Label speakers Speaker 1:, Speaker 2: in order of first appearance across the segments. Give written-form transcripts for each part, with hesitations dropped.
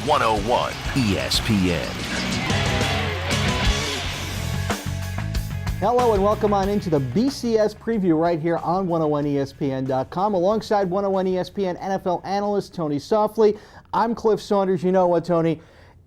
Speaker 1: 101 ESPN.
Speaker 2: Hello and welcome on into the BCS preview right here on 101ESPN.com alongside 101 ESPN NFL analyst Tony Softli. I'm Cliff Saunders. You know what, Tony?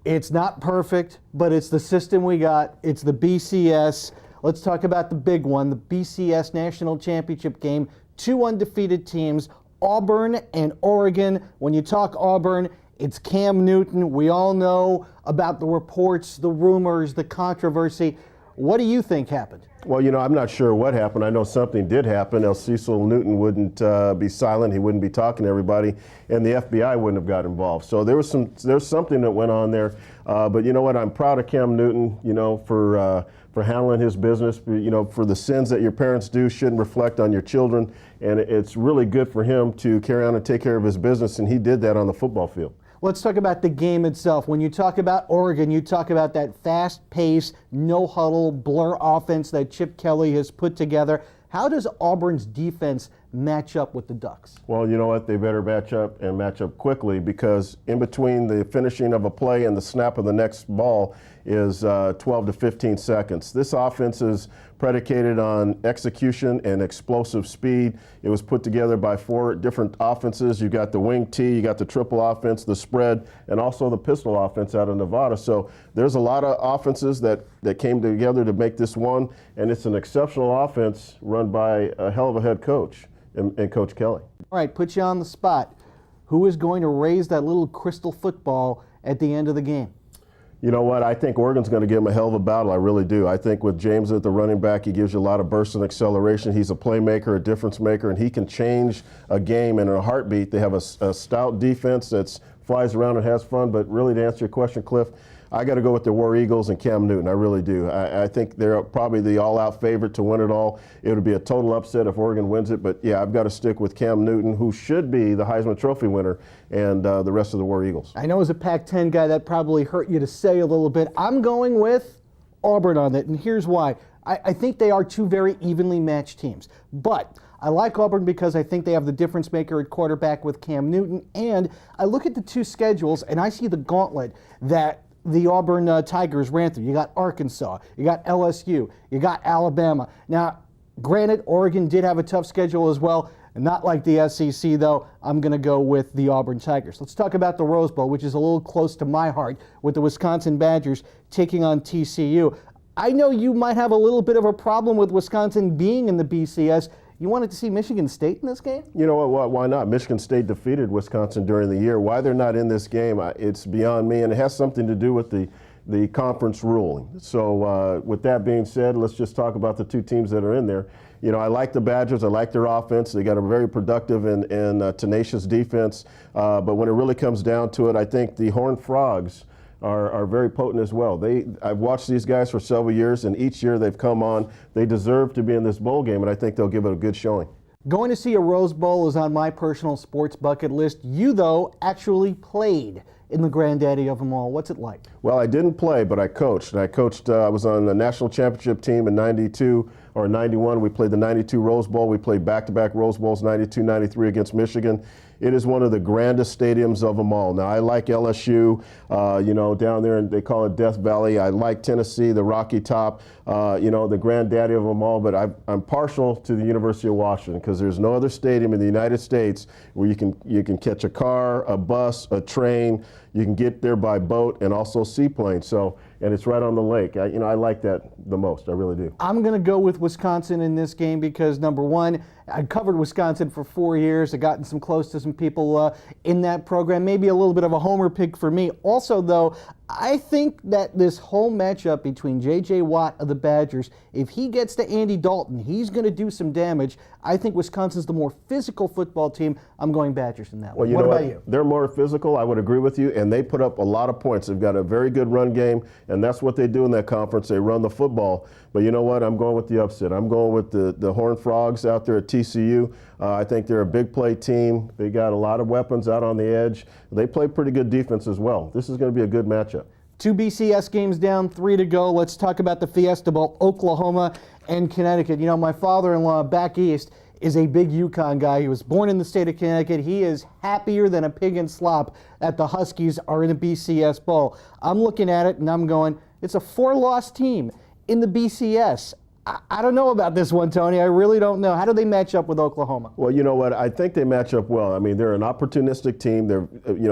Speaker 2: It's not perfect, but it's the system we got. It's the BCS. Let's talk about the big one, the BCS National Championship game. Two undefeated teams, Auburn and Oregon. When you talk Auburn, it's Cam Newton. We all know about the reports, the rumors, the controversy. What do you think happened?
Speaker 3: Well, you know, I'm not sure what happened. I know something did happen, else Cecil Newton wouldn't be silent. He wouldn't be talking to everybody, and the FBI wouldn't have got involved. So there's something that went on there. But you know what? I'm proud of Cam Newton, you know, for handling his business. You know, for the sins that your parents do shouldn't reflect on your children. And it's really good for him to carry on and take care of his business, and he did that on the football field.
Speaker 2: Let's talk about the game itself. When you talk about Oregon, you talk about that fast-paced, no-huddle, blur offense that Chip Kelly has put together. How does Auburn's defense match up with the Ducks?
Speaker 3: Well, you know what? They better match up quickly, because in between the finishing of a play and the snap of the next ball is 12 to 15 seconds. This offense is predicated on execution and explosive speed. It was put together by 4 different offenses. You got the wing T, you got the triple offense, the spread, and also the pistol offense out of Nevada. So there's a lot of offenses that came together to make this one, and it's an exceptional offense run by a hell of a head coach and Coach Kelly.
Speaker 2: All right, put you on the spot. Who is going to raise that little crystal football at the end of the game?
Speaker 3: You know what? I think Oregon's going to give him a hell of a battle. I really do. I think with James at the running back, he gives you a lot of burst and acceleration. He's a playmaker, a difference maker, and he can change a game in a heartbeat. They have a stout defense that flies around and has fun. But really, to answer your question, Cliff, I got to go with the War Eagles and Cam Newton. I really do. I think they're probably the all-out favorite to win it all. It would be a total upset if Oregon wins it. But, yeah, I've got to stick with Cam Newton, who should be the Heisman Trophy winner, and the rest of the War Eagles.
Speaker 2: I know as a Pac-10 guy that probably hurt you to say a little bit. I'm going with Auburn on it, and here's why. I think they are two very evenly matched teams. But I like Auburn because I think they have the difference maker at quarterback with Cam Newton. And I look at the two schedules, and I see the gauntlet that the Auburn Tigers ran through. You got Arkansas, you got LSU, you got Alabama. Now, granted, Oregon did have a tough schedule as well, and not like the SEC, though. I'm going to go with the Auburn Tigers. Let's talk about the Rose Bowl, which is a little close to my heart, with the Wisconsin Badgers taking on TCU. I know you might have a little bit of a problem with Wisconsin being in the BCS. You wanted to see Michigan State in this game?
Speaker 3: You know what? Why not? Michigan State defeated Wisconsin during the year. Why they're not in this game, it's beyond me, and it has something to do with the conference ruling. So with that being said, let's just talk about the two teams that are in there. You know, I like the Badgers. I like their offense. They got a very productive and tenacious defense. But when it really comes down to it, I think the Horned Frogs are very potent as well. I've watched these guys for several years, and each year they've come on. They deserve to be in this bowl game, and I think they'll give it a good showing.
Speaker 2: Going to see a Rose Bowl is on my personal sports bucket list. You, though, actually played in the granddaddy of them all. What's it like? Well,
Speaker 3: I didn't play, but I coached. I was on the national championship team in 92 or 91. We played the 92 Rose Bowl. We played back-to-back Rose Bowls, 92, 93 against Michigan. It is one of the grandest stadiums of them all. Now, I like LSU, you know, down there, and they call it Death Valley. I like Tennessee, the Rocky Top, you know, the granddaddy of them all. But I'm partial to the University of Washington, because there's no other stadium in the United States where you can catch a car, a bus, a train. You can get there by boat and also seaplane. So, and it's right on the lake. I like that the most. I really do.
Speaker 2: I'm going to go with Wisconsin in this game because, number one, I covered Wisconsin for 4 years. I've gotten close to some people in that program. Maybe a little bit of a homer pick for me. Also, though, I think that this whole matchup between J.J. Watt of the Badgers, if he gets to Andy Dalton, he's going to do some damage. I think Wisconsin's the more physical football team. I'm going Badgers in that one.
Speaker 3: What
Speaker 2: about you?
Speaker 3: They're more physical. I would agree with you, and they put up a lot of points. They've got a very good run game, and that's what they do in that conference. They run the football. But you know what? I'm going with the upset. I'm going with the Horned Frogs out there at TCU. I think they're a big play team. They got a lot of weapons out on the edge. They play pretty good defense as well. This is going to be a good matchup.
Speaker 2: 2 BCS games down, 3 to go. Let's talk about the Fiesta Bowl, Oklahoma and Connecticut. You know, my father-in-law back east is a big UConn guy. He was born in the state of Connecticut. He is happier than a pig in slop that the Huskies are in the BCS Bowl. I'm looking at it and I'm going, it's a 4-loss team in the BCS. I don't know about this one, Tony. I really don't know. How do they match up with Oklahoma?
Speaker 3: Well, you know what? I think they match up well. I mean, they're an opportunistic team. They're,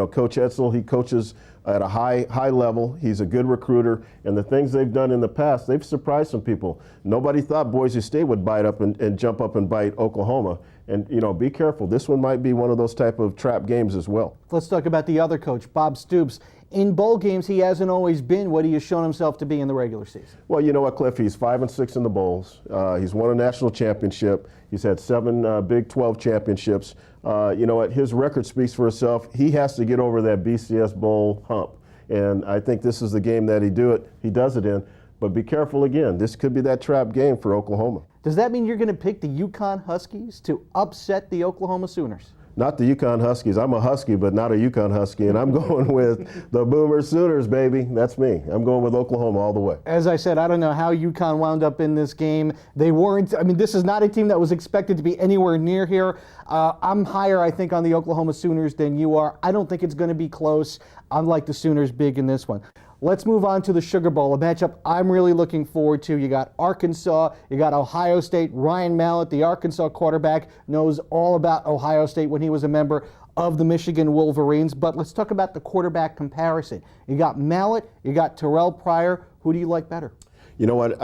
Speaker 3: Coach Etzel, he coaches at a high level. He's a good recruiter, and the things they've done in the past, they've surprised some people. Nobody thought Boise State would bite up and jump up and bite Oklahoma. And, be careful. This one might be one of those type of trap games as well.
Speaker 2: Let's talk about the other coach, Bob Stoops. In bowl games, he hasn't always been what he has shown himself to be in the regular season.
Speaker 3: Well, you know what, Cliff? He's 5-6 in the bowls. He's won a national championship. He's had 7 Big 12 championships. You know what? His record speaks for itself. He has to get over that BCS bowl hump. And I think this is the game that he does it in. But be careful again. This could be that trap game for Oklahoma.
Speaker 2: Does that mean you're going to pick the UConn Huskies to upset the Oklahoma Sooners?
Speaker 3: Not the UConn Huskies. I'm a Husky, but not a UConn Husky, and I'm going with the Boomer Sooners, baby. That's me. I'm going with Oklahoma all the way.
Speaker 2: As I said, I don't know how UConn wound up in this game. They weren't, this is not a team that was expected to be anywhere near here. I'm higher, I think, on the Oklahoma Sooners than you are. I don't think it's going to be close. I like the Sooners big in this one. Let's move on to the Sugar Bowl, a matchup I'm really looking forward to. You got Arkansas, you got Ohio State. Ryan Mallett, the Arkansas quarterback, knows all about Ohio State when he was a member of the Michigan Wolverines. But let's talk about the quarterback comparison. You got Mallett, you got Terrell Pryor. Who do you like better?
Speaker 3: You know what?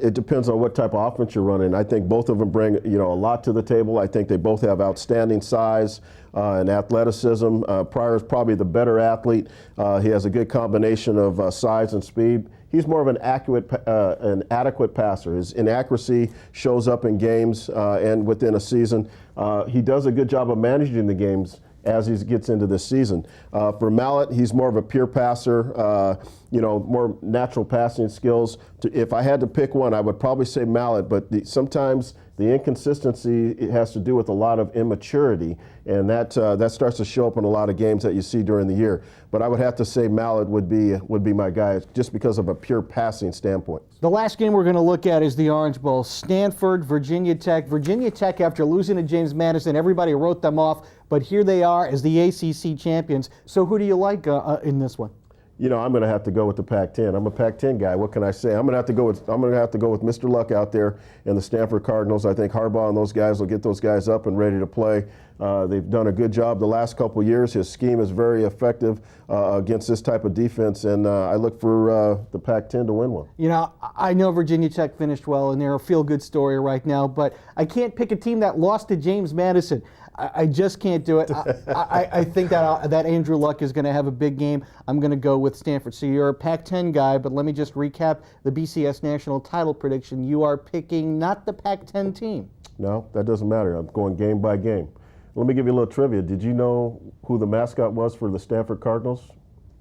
Speaker 3: It depends on what type of offense you're running. I think both of them bring a lot to the table. I think they both have outstanding size and athleticism. Pryor is probably the better athlete. He has a good combination of size and speed. He's more of an adequate passer. His inaccuracy shows up in games and within a season. He does a good job of managing the games as he gets into this season. For Mallett, he's more of a pure passer, more natural passing skills. If I had to pick one, I would probably say Mallett, but sometimes the inconsistency, it has to do with a lot of immaturity, and that starts to show up in a lot of games that you see during the year. But I would have to say Mallett would be my guy just because of a pure passing standpoint. The
Speaker 2: last game we're going to look at is the Orange Bowl. Stanford, Virginia Tech. Virginia Tech, after losing to James Madison, everybody wrote them off, but here they are as the ACC champions. So who do you like in this one?
Speaker 3: I'm going to have to go with the Pac-10. I'm a Pac-10 guy. What can I say? I'm going to have to go with Mr. Luck out there and the Stanford Cardinals. I think Harbaugh and those guys will get those guys up and ready to play. They've done a good job the last couple of years. His scheme is very effective against this type of defense, and I look for the Pac-10 to win one.
Speaker 2: I know Virginia Tech finished well, and they're a feel-good story right now, but I can't pick a team that lost to James Madison. I just can't do it. I think that Andrew Luck is going to have a big game. I'm going to go with Stanford. So you're a Pac-10 guy, but let me just recap the BCS national title prediction. You are picking not the Pac-10 team.
Speaker 3: No, that doesn't matter. I'm going game by game. Let me give you a little trivia. Did you know who the mascot was for the Stanford Cardinals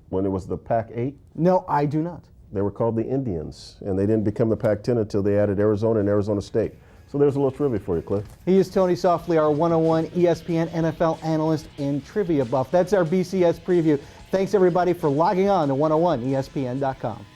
Speaker 3: when it was the Pac-8?
Speaker 2: No, I do not.
Speaker 3: They were called the Indians, and they didn't become the Pac-10 until they added Arizona and Arizona State. So there's a little trivia for you, Cliff.
Speaker 2: He is Tony Softli, our 101 ESPN NFL analyst and trivia buff. That's our BCS preview. Thanks, everybody, for logging on to 101ESPN.com.